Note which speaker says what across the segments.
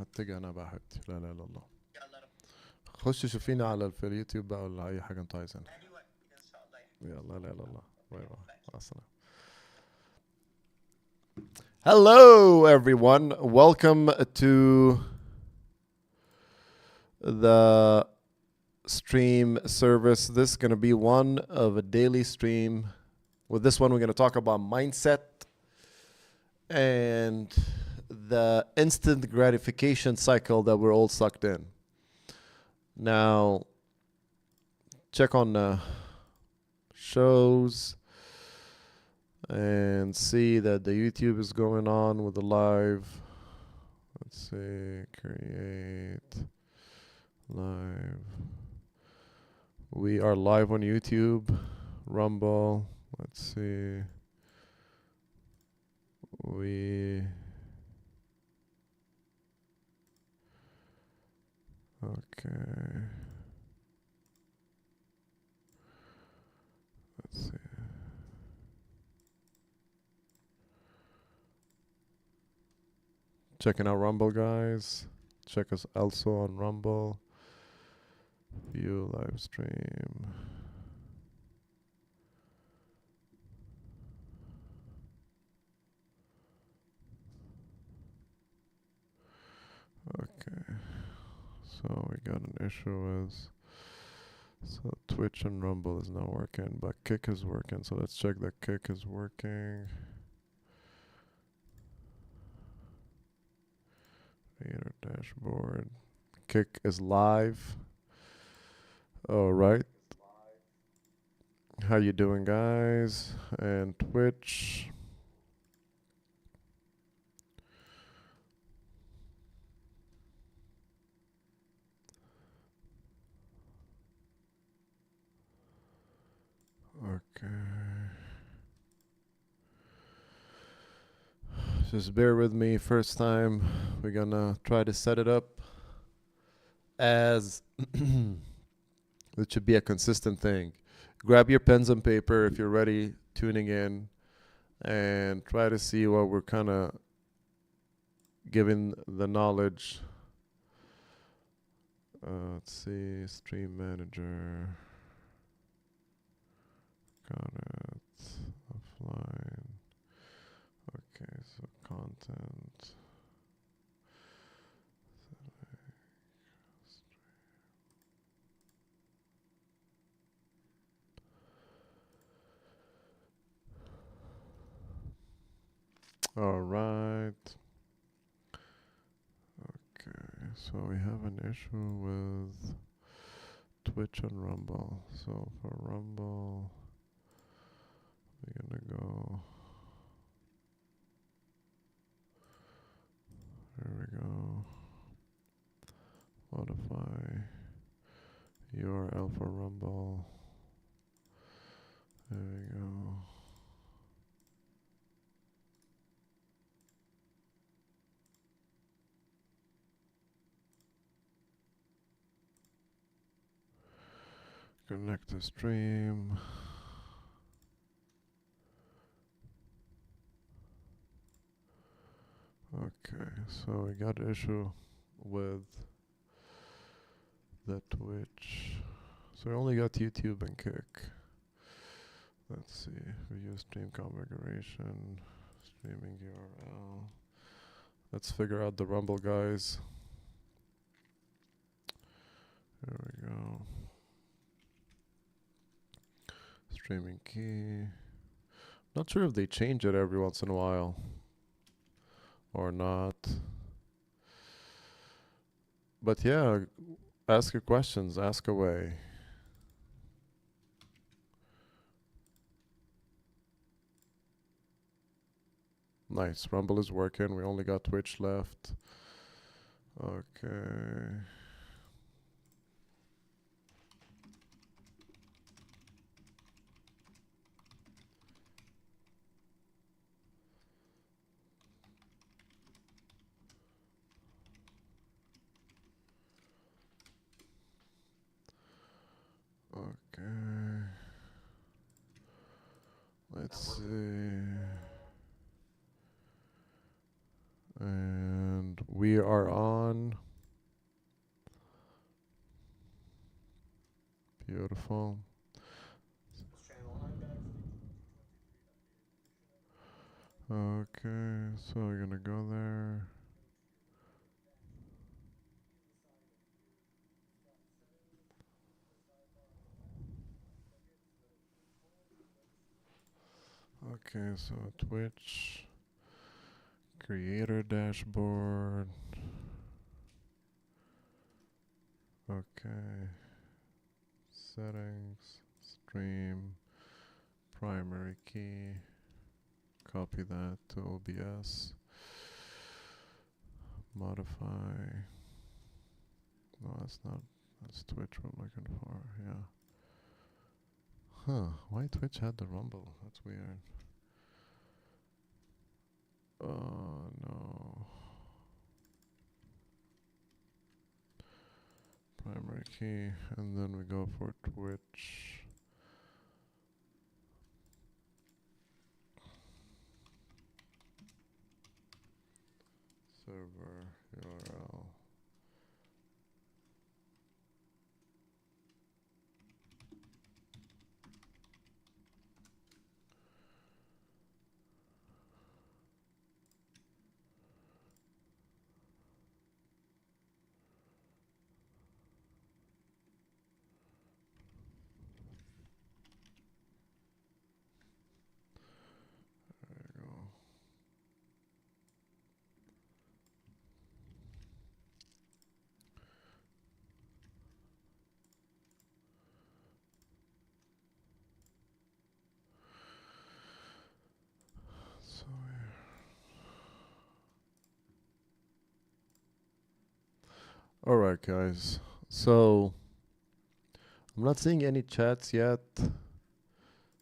Speaker 1: هتجي انا بقى حبيبتي، لا لا لا الله. خش شوفينا على في اليوتيوب بقى ولا اي حاجه انتوا عايزينها. يلا لا لا الله. باي باي. مع السلامه. Hello everyone. Welcome to the stream service. This is going to be one of a daily stream. With this one we're going to talk about mindset and the instant gratification cycle that we're all sucked in. Now, check on shows and see that the YouTube is going on with the live. Let's see, create live. We are live on YouTube, Rumble. Let's see. Okay. Let's see. Checking out Rumble, guys. Check us also on Rumble. View live stream. Okay. So we got an issue with, so Twitch and Rumble is not working, but Kick is working. So let's check that Kick is working. Creator dashboard. Kick is live. All right. How you doing, guys? And Twitch. Okay. Just bear with me. First time we're gonna try to set it up as it should be a consistent thing. Grab your pens and paper if you're ready, tuning in, and try to see what we're kind of giving the knowledge. Let's see, stream manager. Got it. Offline. Okay, so content. All right. Okay, so we have an issue with Twitch and Rumble. So for Rumble, we're gonna go. There we go. Modify URL for Rumble. There we go. Connect the stream. Okay, so we got an issue with the Twitch. So we only got YouTube and Kick. Let's see, view stream configuration, streaming URL. Let's figure out the Rumble, guys. There we go. Streaming key. Not sure if they change it every once in a while or not. But yeah, ask your questions, ask away. Nice, Rumble is working. We only got Twitch left. Okay. Okay. Let's see. And we are on. microphone. Okay, so we're gonna go there. Okay, so Twitch, creator dashboard. Okay, settings, stream, primary key. Copy that to OBS. Modify. No, that's not. That's Twitch. What I'm looking for. Yeah. Huh. Why Twitch had the Rumble? That's weird. Oh no. Primary key, and then we go for Twitch. Server URL. There you go. So yeah. All right, guys. So I'm not seeing any chats yet.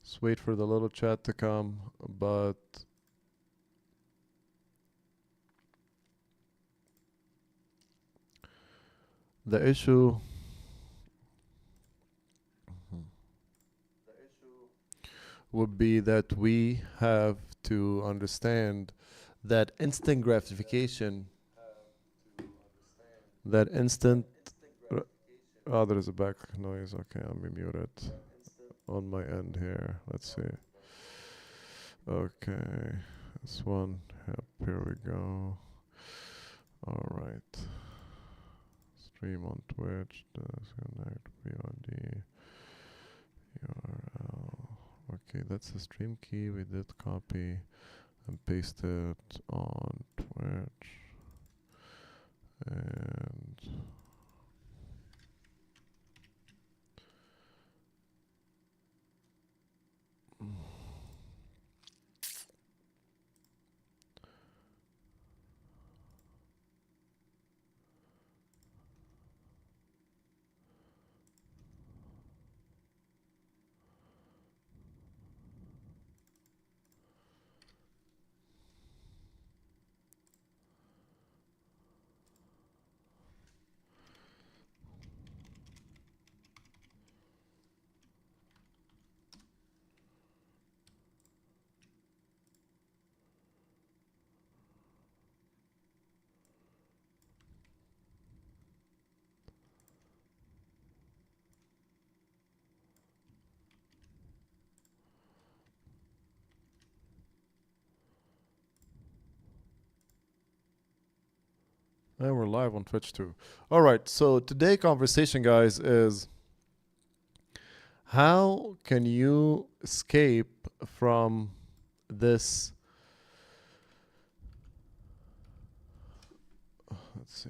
Speaker 1: Just wait for the little chat to come. But the issue would be that we have to understand that instant gratification, that instant. Oh, there is a back noise. Okay, let me mute it on my end here. Let's see. Okay, this one. Yep, here we go. All right. Stream on Twitch. Disconnect VOD URL. Okay, that's the stream key. We did copy and paste it on Twitch. And we're live on Twitch too. All right, so today conversation, guys, is how can you escape from this? Let's see.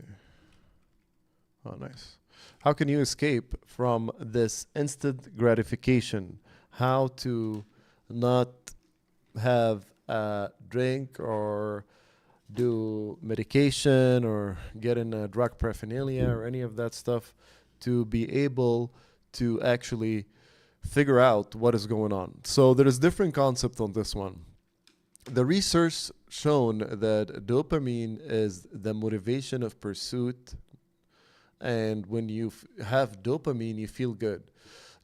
Speaker 1: Oh, nice. How can you escape from this instant gratification? How to not have a drink or do medication or get in a drug paraphernalia or any of that stuff to be able to actually figure out what is going on. So there is different concept on this one. The research shown that dopamine is the motivation of pursuit, and when you have dopamine you feel good.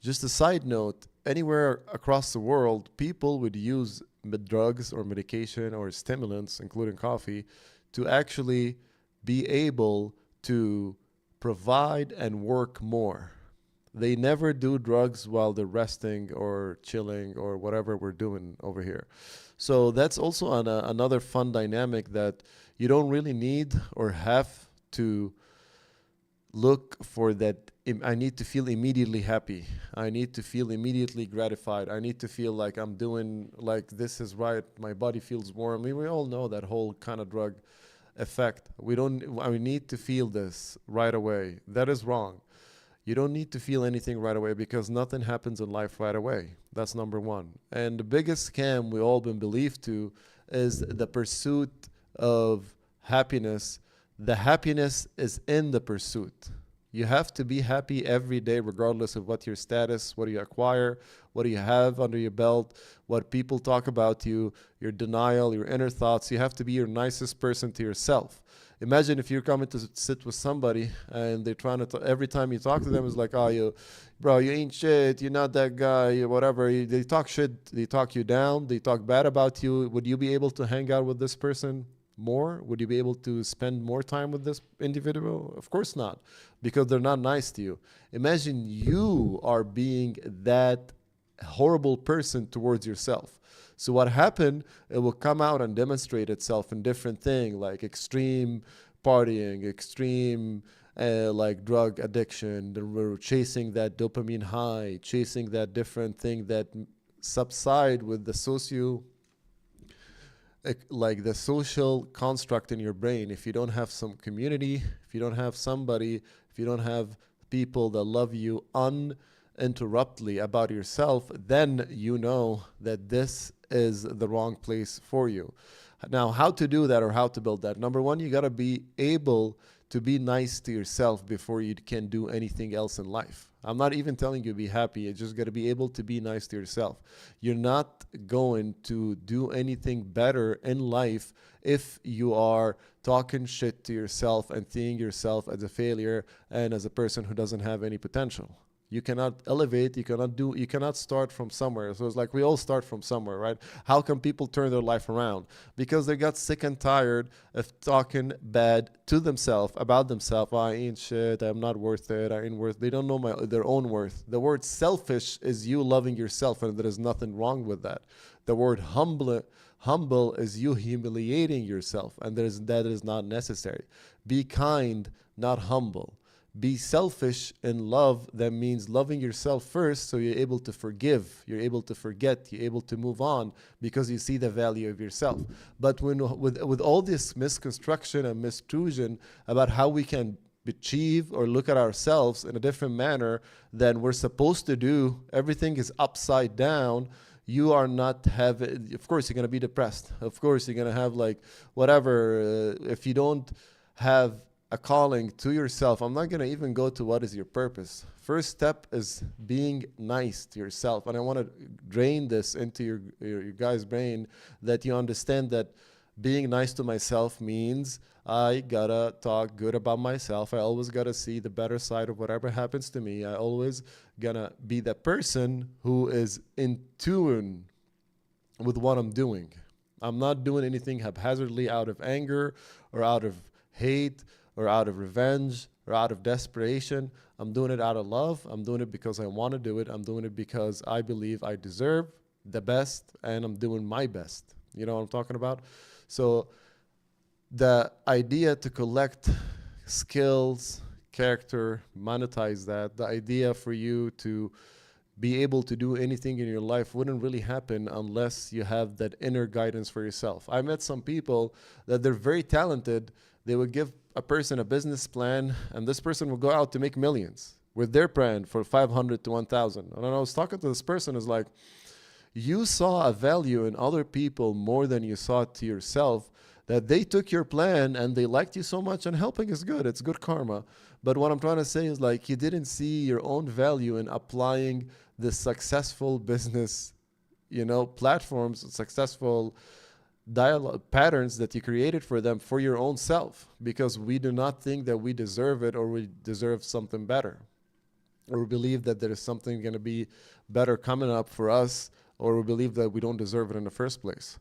Speaker 1: Just a side note, anywhere across the world people would use drugs or medication or stimulants including coffee to actually be able to provide and work more. They never do drugs while they're resting or chilling or whatever we're doing over here. So that's also another fun dynamic that you don't really need or have to look for that. I need to feel immediately happy. I need to feel immediately gratified. I need to feel like I'm doing, like, this is right. My body feels warm. I mean, we all know that whole kind of drug effect. We need to feel this right away. That is wrong. You don't need to feel anything right away because nothing happens in life right away. That's number one. And the biggest scam we all been believed to is the pursuit of happiness. The happiness is in the pursuit. You have to be happy every day, regardless of what your status, what you acquire, what do you have under your belt, what people talk about you, your denial, your inner thoughts. You have to be your nicest person to yourself. Imagine if you're coming to sit with somebody and they're trying to, every time you talk to them, it's like, oh, bro, you ain't shit, you're not that guy, whatever. They talk shit, they talk you down, they talk bad about you. Would you be able to hang out with this person more? Would you be able to spend more time with this individual? Of course not, because they're not nice to you. Imagine you are being that horrible person towards yourself. So what happened, it will come out and demonstrate itself in different things like extreme partying, extreme like drug addiction. We're chasing that dopamine high, chasing that different thing that subside with the like the social construct in your brain. If you don't have some community, if you don't have somebody, if you don't have people that love you uninterruptedly about yourself, then you know that this is the wrong place for you. Now, how to do that or how to build that? Number one, you got to be able to be nice to yourself before you can do anything else in life. I'm not even telling you be happy. You just got to be able to be nice to yourself. You're not going to do anything better in life if you are talking shit to yourself and seeing yourself as a failure and as a person who doesn't have any potential. You cannot elevate, you cannot start from somewhere. So it's like we all start from somewhere, right? How can people turn their life around? Because they got sick and tired of talking bad to themselves, about themselves. Oh, I ain't shit, I'm not worth it, I ain't worth. They don't know their own worth. The word selfish is you loving yourself, and there is nothing wrong with that. The word humble is you humiliating yourself, and that is not necessary. Be kind, not humble. Be selfish in love. That means loving yourself first, so you're able to forgive, you're able to forget, you're able to move on because you see the value of yourself. But with all this misconstruction and mistrusion about how we can achieve or look at ourselves in a different manner than we're supposed to do, everything is upside down. You are not having, of course you're going to be depressed, of course you're going to have like whatever, if you don't have a calling to yourself. I'm not going to even go to what is your purpose. First step is being nice to yourself. And I want to drain this into your guys' brain, that you understand that being nice to myself means I gotta talk good about myself. I always gotta see the better side of whatever happens to me. I always gonna be the person who is in tune with what I'm doing. I'm not doing anything haphazardly out of anger or out of hate or out of revenge or out of desperation. I'm doing it out of love. I'm doing it because I want to do it. I'm doing it because I believe I deserve the best, and I'm doing my best. You know what I'm talking about? So the idea to collect skills, character, monetize that, the idea for you to be able to do anything in your life wouldn't really happen unless you have that inner guidance for yourself. I met some people that they're very talented. They would give a person a business plan, and this person will go out to make millions with their brand for 500 to 1,000. And I was talking to this person, is like, you saw a value in other people more than you saw it to yourself, that they took your plan and they liked you so much, and helping is good. It's good karma. But what I'm trying to say is, like, you didn't see your own value in applying the successful business, platforms, successful dialogue patterns that you created for them for your own self, because we do not think that we deserve it, or we deserve something better, or we believe that there is something going to be better coming up for us, or we believe that we don't deserve it in the first place.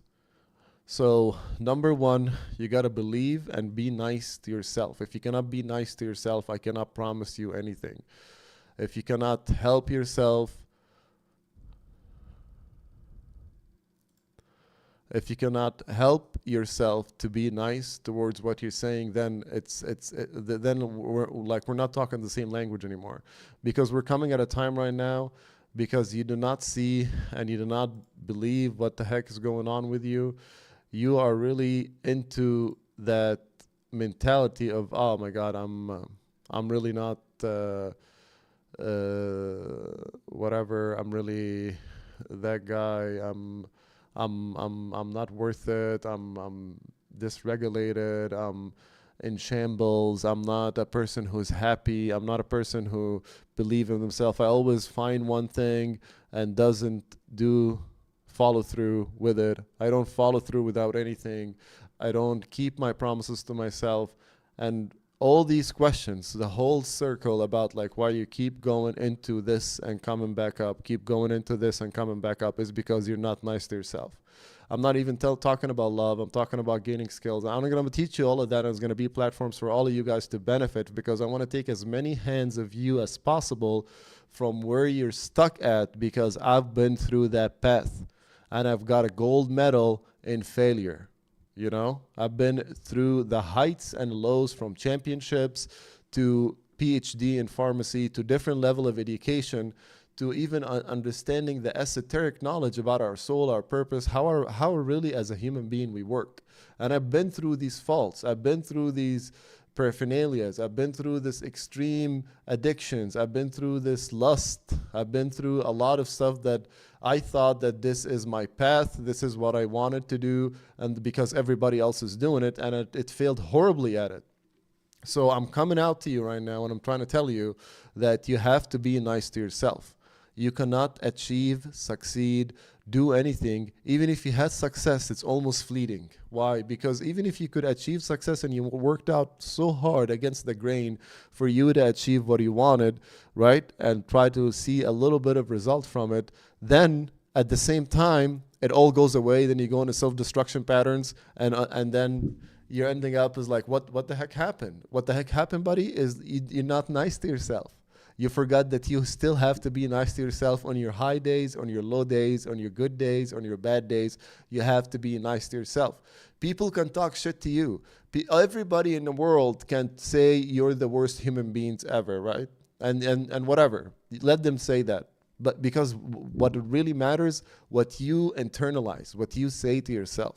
Speaker 1: So number one, you got to believe and be nice to yourself. If you cannot be nice to yourself, I cannot promise you anything. if you cannot help yourself, if you cannot help yourself to be nice towards what you're saying, then then we're not talking the same language anymore, because we're coming at a time right now, because you do not see and you do not believe what the heck is going on with you. You are really into that mentality of, oh my God, I'm really not whatever. I'm really that guy. I'm not worth it. I'm dysregulated. I'm in shambles. I'm not a person who's happy. I'm not a person who believes in himself. I always find one thing and doesn't do follow through with it. I don't follow through without anything. I don't keep my promises to myself. And all these questions, the whole circle about like why you keep going into this and coming back up, keep going into this and coming back up, is because you're not nice to yourself. I'm not even talking about love. I'm talking about gaining skills. I'm going to teach you all of that. And it's going to be platforms for all of you guys to benefit, because I want to take as many hands of you as possible from where you're stuck at, because I've been through that path and I've got a gold medal in failure. You know, I've been through the heights and lows, from championships to PhD in pharmacy to different level of education, to even understanding the esoteric knowledge about our soul, our purpose, how really as a human being we work. And I've been through these faults. I've been through these paraphernalias. I've been through this extreme addictions. I've been through this lust. I've been through a lot of stuff that I thought that this is my path, this is what I wanted to do, and because everybody else is doing it, and it failed horribly at it. So I'm coming out to you right now, and I'm trying to tell you that you have to be nice to yourself. You cannot achieve, succeed, do anything. Even if you had success, it's almost fleeting. Why? Because even if you could achieve success and you worked out so hard against the grain for you to achieve what you wanted, right, and try to see a little bit of result from it, then at the same time, it all goes away. Then you go into self-destruction patterns, and then you're ending up as like, what the heck happened? What the heck happened, buddy, is you're not nice to yourself. You forgot that you still have to be nice to yourself on your high days, on your low days, on your good days, on your bad days. You have to be nice to yourself. People can talk shit to you. Everybody in the world can say you're the worst human beings ever, right? And whatever. Let them say that. But because what really matters, what you internalize, what you say to yourself,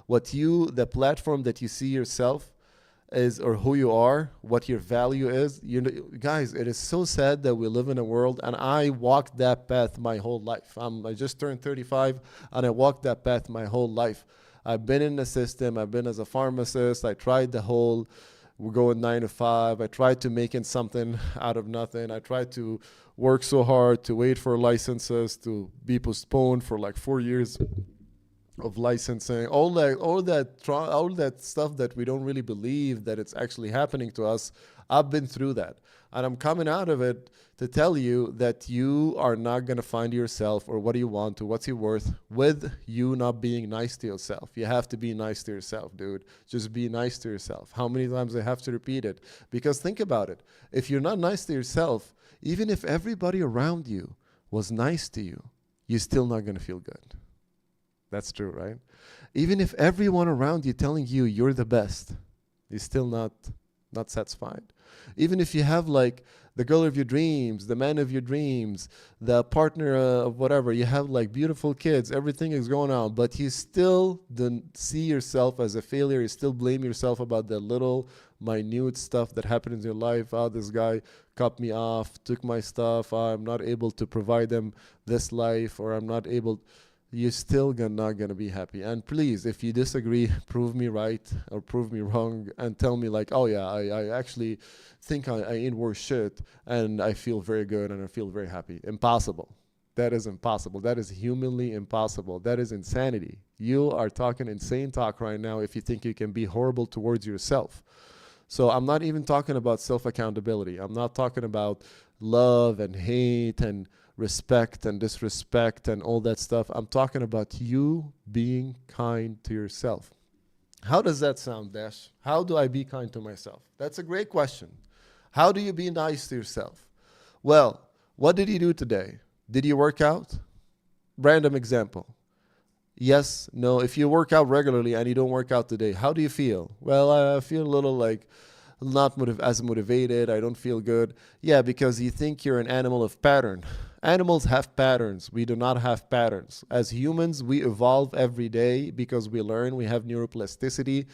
Speaker 1: the platform that you see yourself is, or who you are, what your value is. You know, guys, it is so sad that we live in a world, and I walked that path my whole life. I just turned 35, and I walked that path my whole life. I've been in the system. I've been as a pharmacist. I tried the whole, we're going 9 to 5. I tried to making something out of nothing. I tried to work so hard to wait for licenses to be postponed for like 4 years of licensing, all that stuff that we don't really believe that it's actually happening to us. I've been through that, and I'm coming out of it to tell you that you are not going to find yourself or what do you want or what's your worth with you not being nice to yourself. You have to be nice to yourself, dude. Just be nice to yourself. How many times I have to repeat it? Because think about it. If you're not nice to yourself, even if everybody around you was nice to you, you're still not going to feel good. That's true, right? Even if everyone around you telling you you're the best, you're still not satisfied. Even if you have like the girl of your dreams, the man of your dreams, the partner of whatever, you have like beautiful kids, everything is going on, but you still don't see yourself as a failure. You still blame yourself about the little minute stuff that happened in your life. Oh, this guy cut me off, took my stuff. Oh, I'm not able to provide them this life, or I'm not able. You're still not gonna be happy. And please, if you disagree, prove me right or prove me wrong, and tell me like, oh yeah, I actually think I ain't worth shit, and I feel very good and I feel very happy. Impossible. That is impossible. That is humanly impossible. That is insanity. You are talking insane talk right now if you think you can be horrible towards yourself. So I'm not even talking about self-accountability. I'm not talking about love and hate and respect and disrespect and all that stuff. I'm talking about you being kind to yourself. How does that sound, Dash? How do I be kind to myself? That's a great question. How do you be nice to yourself? Well, what did you do today? Did you work out? Random example. Yes, no. If you work out regularly and you don't work out today, how do you feel? Well, I feel a little like not as motivated. I don't feel good. Yeah, because you think you're an animal of pattern. Animals have patterns. We do not have patterns. As humans, we evolve every day because we learn. We have neuroplasticity.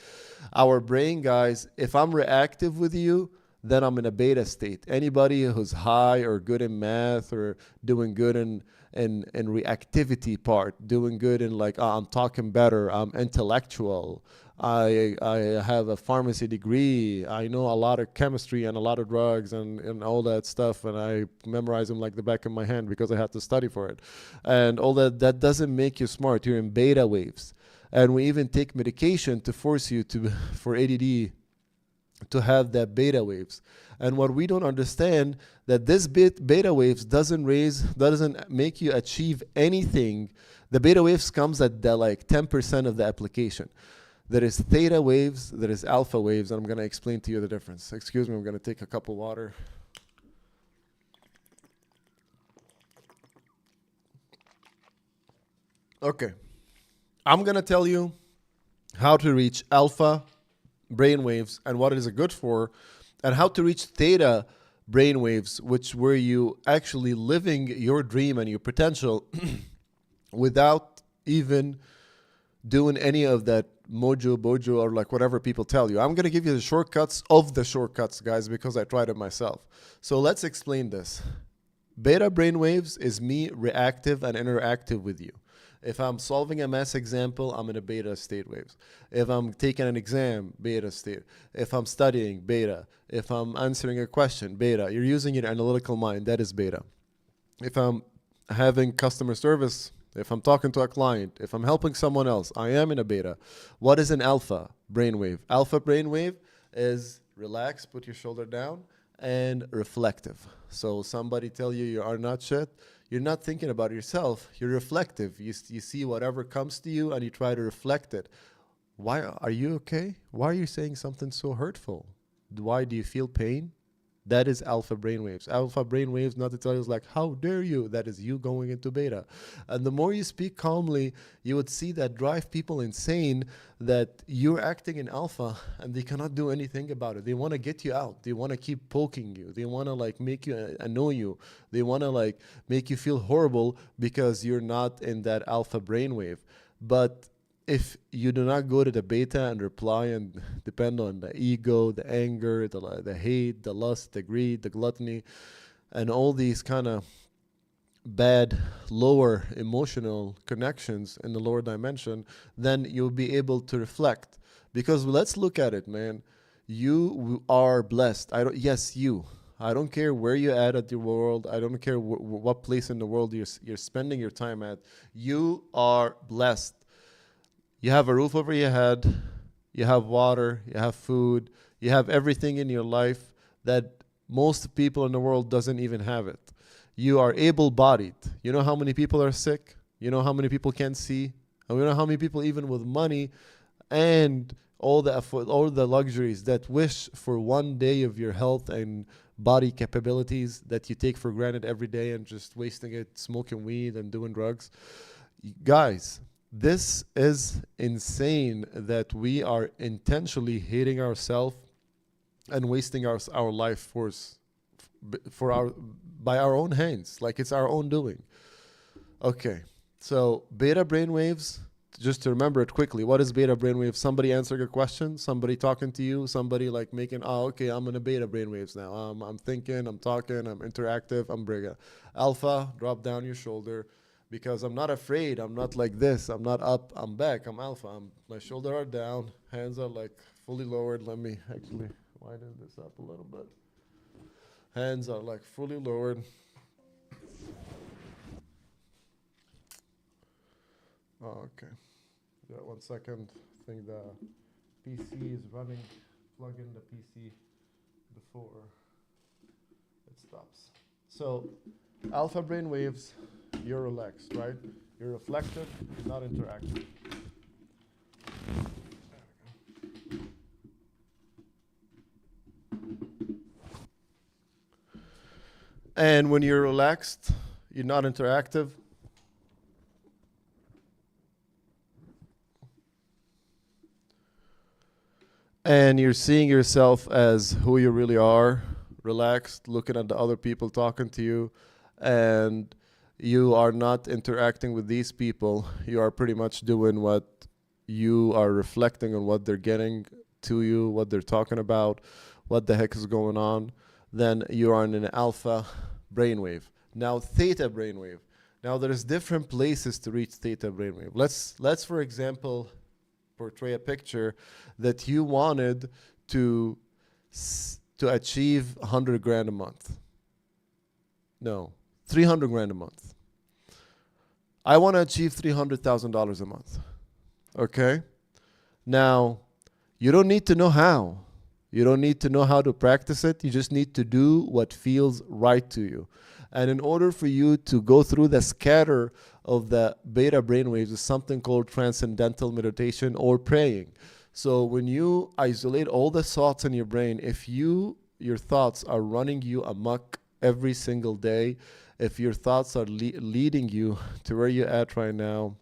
Speaker 1: Our brain, guys, if I'm reactive with you, then I'm in a beta state. Anybody who's high or good in math or doing good in reactivity part, doing good in like, I'm talking better, I'm intellectual, I have a pharmacy degree, I know a lot of chemistry and a lot of drugs and all that stuff, and I memorize them like the back of my hand because I had to study for it. And all that doesn't make you smart. You're in beta waves. And we even take medication to force you to for ADD to have that beta waves. And what we don't understand, that this beta waves doesn't make you achieve anything. The beta waves comes at the like 10% of the application. There is theta waves, there is alpha waves, and I'm going to explain to you the difference. Excuse me, I'm going to take a cup of water. Okay. I'm going to tell you how to reach alpha brainwaves and what is it good for, and how to reach theta brainwaves, which were you actually living your dream and your potential without even doing any of that mojo bojo or like whatever people tell you. I'm going to give you the shortcuts of the shortcuts, guys, because I tried it myself. So let's explain this. Beta brainwaves is me reactive and interactive with you. If I'm solving a math example, I'm in a beta state waves. If I'm taking an exam, beta state. If I'm studying, beta. If I'm answering a question, beta. You're using your analytical mind, that is beta. If I'm having customer service, if I'm talking to a client, if I'm helping someone else, I am in a beta. What is an alpha brainwave? Alpha brainwave is relax, put your shoulder down, and reflective. So somebody tell you you are not shit, you're not thinking about yourself. You're reflective. You see whatever comes to you and you try to reflect it. Why are you okay? Why are you saying something so hurtful? Why do you feel pain? That is alpha brainwaves. Alpha brainwaves, not to tell you, is like, how dare you? That is you going into beta. And the more you speak calmly, you would see that drive people insane, that you're acting in alpha and they cannot do anything about it. They want to get you out. They want to keep poking you. They want to like make you annoy you. They want to like make you feel horrible because you're not in that alpha brainwave. But if you do not go to the beta and reply and depend on the ego, the anger, the hate, the lust, the greed, the gluttony, and all these kind of bad lower emotional connections in the lower dimension, then you'll be able to reflect. Because let's look at it, man. You are blessed. Yes, you. I don't care where you're at your world. I don't care what place in the world you're spending your time at. You are blessed. You have a roof over your head, you have water, you have food, you have everything in your life that most people in the world doesn't even have it. You are able-bodied. You know how many people are sick? You know how many people can't see? And you know how many people even with money and all the luxuries that wish for one day of your health and body capabilities that you take for granted every day and just wasting it smoking weed and doing drugs. Guys, this is insane that we are intentionally hating ourselves and wasting our life force by our own hands. Like it's our own doing. Okay, so beta brainwaves, just to remember it quickly, what is beta brainwave? Somebody answering a question, somebody talking to you, somebody like making, okay, I'm in a beta brainwaves now. I'm thinking, I'm talking, I'm interactive, I'm beta. Alpha, drop down your shoulder. Because I'm not afraid. I'm not like this. I'm not up. I'm back. I'm alpha. My shoulders are down. Hands are like fully lowered. Let me actually widen this up a little bit. Hands are like fully lowered. Oh, okay. Yeah, 1 second. I think the PC is running. Plug in the PC before it stops. So, alpha brain waves. You're relaxed, right? You're reflective, not interactive. And when you're relaxed, you're not interactive. And you're seeing yourself as who you really are, relaxed, looking at the other people talking to you, and you are not interacting with these people. You are pretty much doing what you are reflecting on what they're getting to you, what they're talking about, what the heck is going on. Then you are in an alpha brainwave. Now theta brainwave. Now there's different places to reach theta brainwave. Let's for example portray a picture that you wanted to to achieve 100 grand a month. No, 300 grand a month. I want to achieve $300,000 a month. Okay? Now, you don't need to know how. You don't need to know how to practice it. You just need to do what feels right to you. And in order for you to go through the scatter of the beta brainwaves, is something called transcendental meditation or praying. So when you isolate all the thoughts in your brain, if your thoughts are running you amok every single day, if your thoughts are leading you to where you're at right now,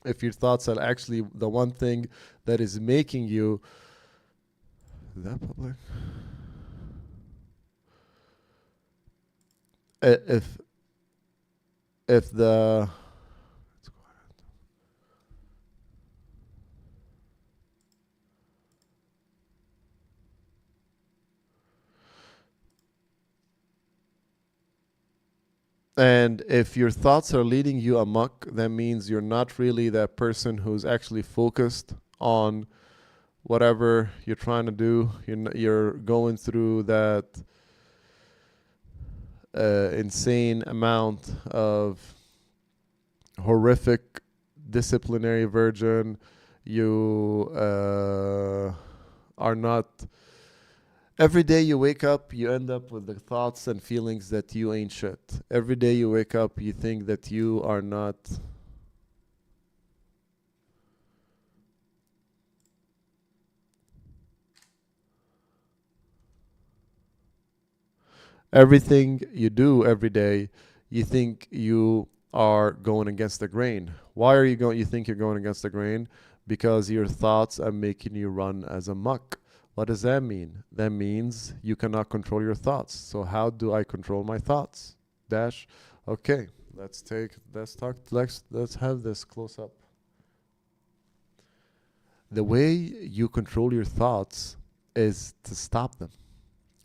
Speaker 1: if your thoughts are actually the one thing that is making you, is that public? If the and if your thoughts are leading you amok, that means you're not really that person who's actually focused on whatever you're trying to do. You're going through that insane amount of horrific disciplinary virgin. You are not. Every day you wake up, you end up with the thoughts and feelings that you ain't shit. Every day you wake up, you think that you are not. Everything you do every day, you think you are going against the grain. Why are you going? You think you're going against the grain because your thoughts are making you run as a muck. What does that mean? That means you cannot control your thoughts. So how do I control my thoughts? Dash. Okay, let's have this close up. The way you control your thoughts is to stop them.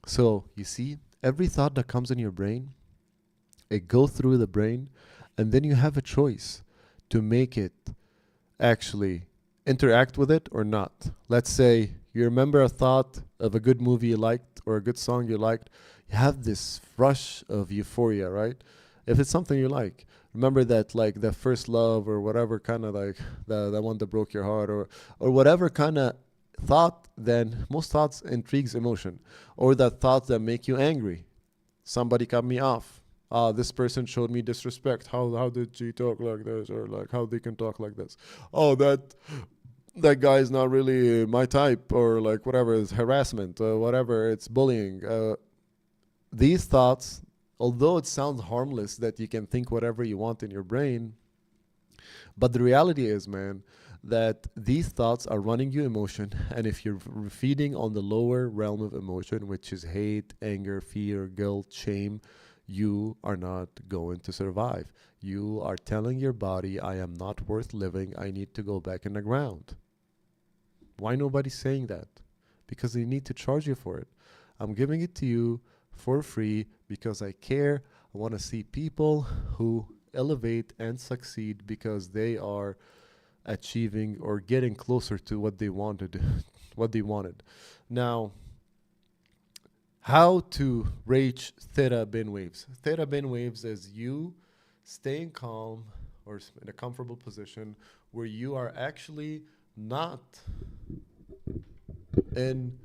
Speaker 1: So you see, every thought that comes in your brain, it goes through the brain, and then you have a choice to make it actually interact with it or not. Let's say you remember a thought of a good movie you liked or a good song you liked. You have this rush of euphoria, right? If it's something you like, remember that like the first love or whatever kind of like the one that broke your heart or whatever kind of thought. Then most thoughts intrigues emotion, or that thoughts that make you angry. Somebody cut me off. This person showed me disrespect. How did she talk like this, or like how they can talk like this? Oh, that guy is not really my type, or like whatever, is harassment, whatever, it's bullying. These thoughts, although it sounds harmless that you can think whatever you want in your brain, but the reality is, man, that these thoughts are running you emotion, and if you're feeding on the lower realm of emotion, which is hate, anger, fear, guilt, shame, you are not going to survive. You are telling your body, I am not worth living, I need to go back in the ground. Why nobody's saying that? Because they need to charge you for it. I'm giving it to you for free because I care. I want to see people who elevate and succeed because they are achieving or getting closer to what they wanted. What they wanted. Now, how to reach theta bin waves? Theta bin waves is you staying calm or in a comfortable position where you are actually not in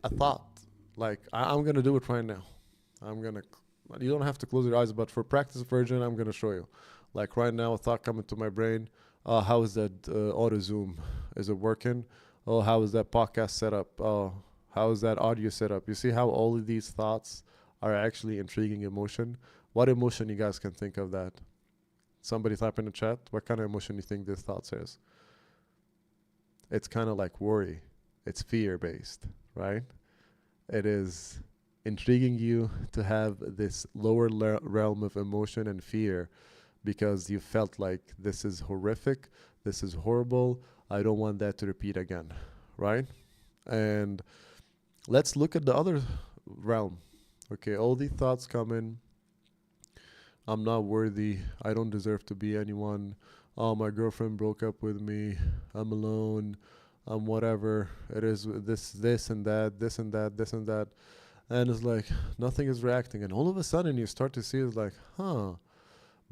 Speaker 1: a thought. Like I'm gonna do it right now. You don't have to close your eyes, but for practice version, I'm gonna show you. Like right now, a thought coming to my brain. How is that auto zoom? Is it working? Oh, how is that podcast set up? Oh, how is that audio set up? You see how all of these thoughts are actually intriguing emotion. What emotion you guys can think of that? Somebody type in the chat. What kind of emotion you think this thought says? It's kind of like worry. It's fear based, right? It is intriguing you to have this lower realm of emotion and fear because you felt like this is horrific, this is horrible, I don't want that to repeat again, right? And let's look at the other realm. Okay, all these thoughts come in. I'm not worthy. I don't deserve to be anyone. Oh, my girlfriend broke up with me. I'm alone. I'm whatever. It is this and that, this and that, this and that. And it's like nothing is reacting. And all of a sudden you start to see it's like,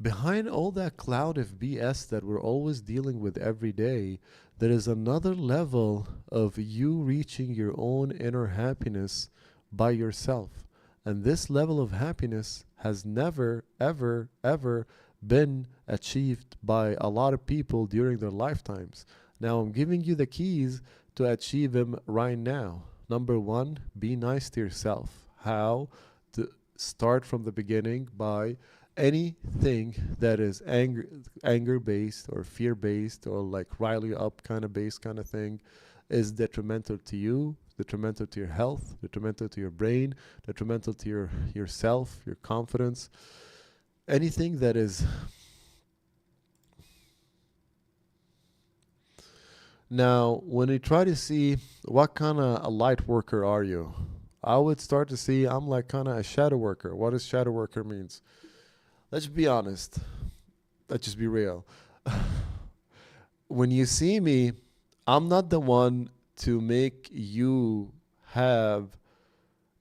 Speaker 1: behind all that cloud of BS that we're always dealing with every day, there is another level of you reaching your own inner happiness by yourself. And this level of happiness has never, ever, ever been achieved by a lot of people during their lifetimes. Now I'm giving you the keys to achieve them right now. Number one, be nice to yourself. How? To start from the beginning by anything that is anger based or fear based or like rile you up kind of based kind of thing is detrimental to you, detrimental to your health, detrimental to your brain, detrimental to yourself, your confidence. Anything that is. Now, when you try to see what kind of a light worker are you, I would start to see I'm like kind of a shadow worker. What does shadow worker means? Let's be honest. Let's just be real. When you see me, I'm not the one to make you have,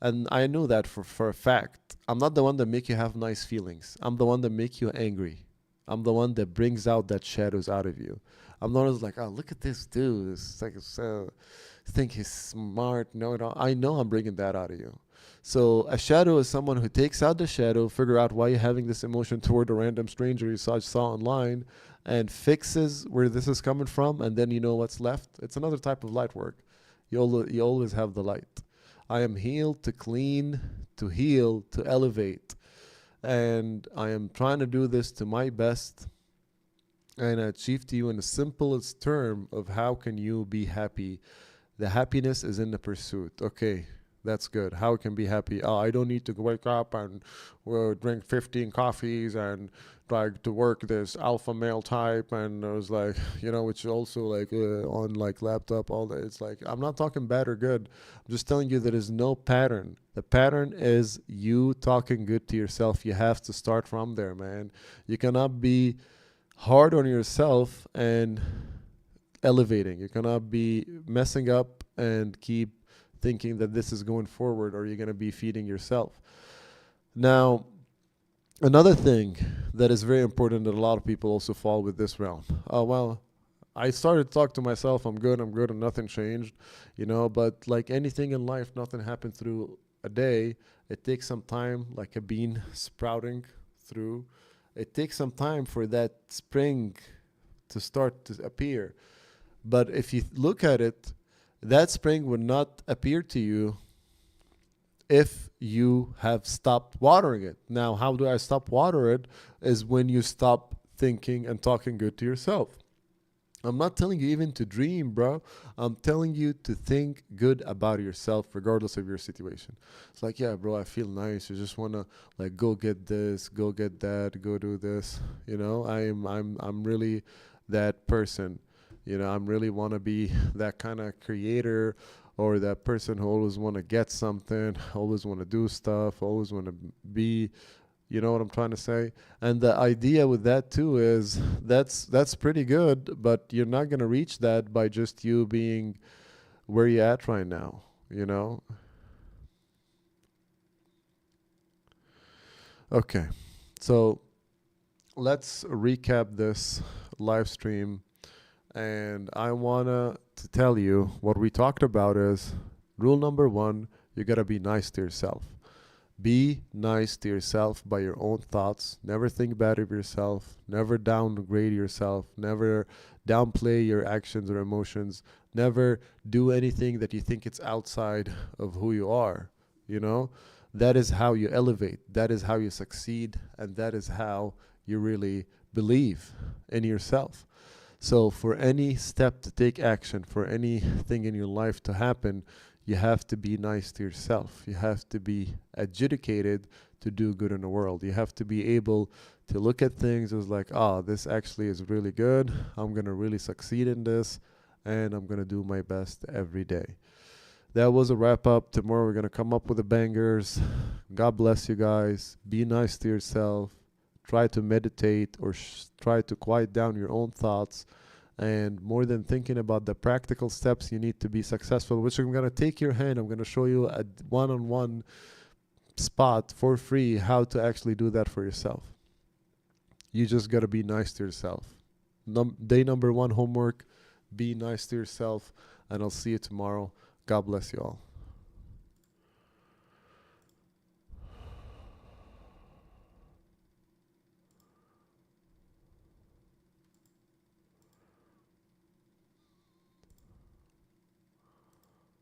Speaker 1: and I know that for a fact. I'm not the one that make you have nice feelings. I'm the one that make you angry. I'm the one that brings out that shadows out of you. I'm not always like, oh, look at this dude. It's like, think he's smart. No, I know I'm bringing that out of you. So a shadow is someone who takes out the shadow, figure out why you're having this emotion toward a random stranger you saw online, and fixes where this is coming from, and then you know what's left. It's another type of light work. You always have the light. I am healed to clean, to heal, to elevate. And I am trying to do this to my best and achieve to you in the simplest term of how can you be happy. The happiness is in the pursuit. Okay, that's good. How can be happy? Oh, I don't need to wake up and drink 15 coffees and try to work this alpha male type. And I was like, which also like on like laptop, all that. It's like, I'm not talking bad or good. I'm just telling you there is no pattern. The pattern is you talking good to yourself. You have to start from there, man. You cannot be hard on yourself and elevating. You cannot be messing up and keep thinking that this is going forward, or you're going to be feeding yourself. Now, another thing that is very important that a lot of people also fall with this realm. Well, I started to talk to myself, I'm good, and nothing changed, but like anything in life, nothing happened through a day. It takes some time, like a bean sprouting through. It takes some time for that spring to start to appear. But if you look at it, that spring would not appear to you if you have stopped watering it. Now, how do I stop water it? Is when you stop thinking and talking good to yourself. I'm not telling you even to dream, bro. I'm telling you to think good about yourself regardless of your situation. It's like, yeah, bro, I feel nice. I just want to like go get this, go get that, go do this. I'm really that person. I'm really want to be that kind of creator or that person who always want to get something, always want to do stuff, always want to be, you know what I'm trying to say? And the idea with that too is that's pretty good, but you're not going to reach that by just you being where you're at right now, Okay, so let's recap this live stream. And I wanna to tell you what we talked about is rule number 1, you gotta be nice to yourself. Be nice to yourself by your own thoughts. Never think bad of yourself. Never downgrade yourself. Never downplay your actions or emotions. Never do anything that you think it's outside of who you are, That is how you elevate. That is how you succeed. And that is how you really believe in yourself. So, for any step to take action, for anything in your life to happen, you have to be nice to yourself. You have to be educated to do good in the world. You have to be able to look at things as like, oh, this actually is really good. I'm going to really succeed in this, and I'm going to do my best every day. That was a wrap up. Tomorrow we're going to come up with the bangers. God bless you guys. Be nice to yourself. Try to meditate or try to quiet down your own thoughts. And more than thinking about the practical steps you need to be successful, which I'm going to take your hand. I'm going to show you a one-on-one spot for free how to actually do that for yourself. You just got to be nice to yourself. Day number 1 homework, be nice to yourself. And I'll see you tomorrow. God bless you all.